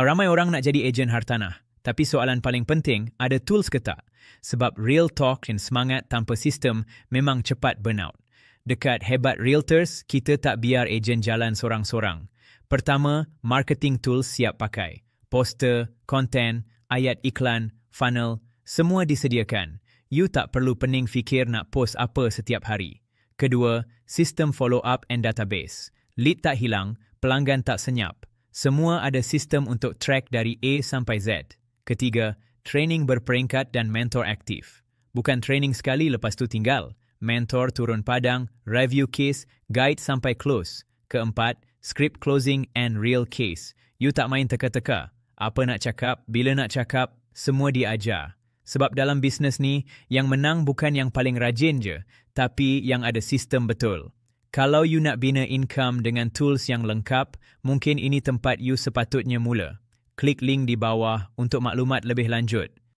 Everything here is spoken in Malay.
Ramai orang nak jadi ejen hartanah. Tapi soalan paling penting, ada tools ke tak? Sebab real talk dan semangat tanpa sistem memang cepat burnout. Dekat Hebat Realtors, kita tak biar ejen jalan sorang-sorang. Pertama, marketing tools siap pakai. Poster, konten, ayat iklan, funnel, semua disediakan. You tak perlu pening fikir nak post apa setiap hari. Kedua, sistem follow-up and database. Lead tak hilang, pelanggan tak senyap. Semua ada sistem untuk track dari A sampai Z. Ketiga, training berperingkat dan mentor aktif. Bukan training sekali lepas tu tinggal. Mentor turun padang, review case, guide sampai close. Keempat, script closing and real case. You tak main teka-teka. Apa nak cakap, bila nak cakap, semua diajar. Sebab dalam bisnes ni, yang menang bukan yang paling rajin je, tapi yang ada sistem betul. Kalau you nak bina income dengan tools yang lengkap, mungkin ini tempat you sepatutnya mula. Klik link di bawah untuk maklumat lebih lanjut.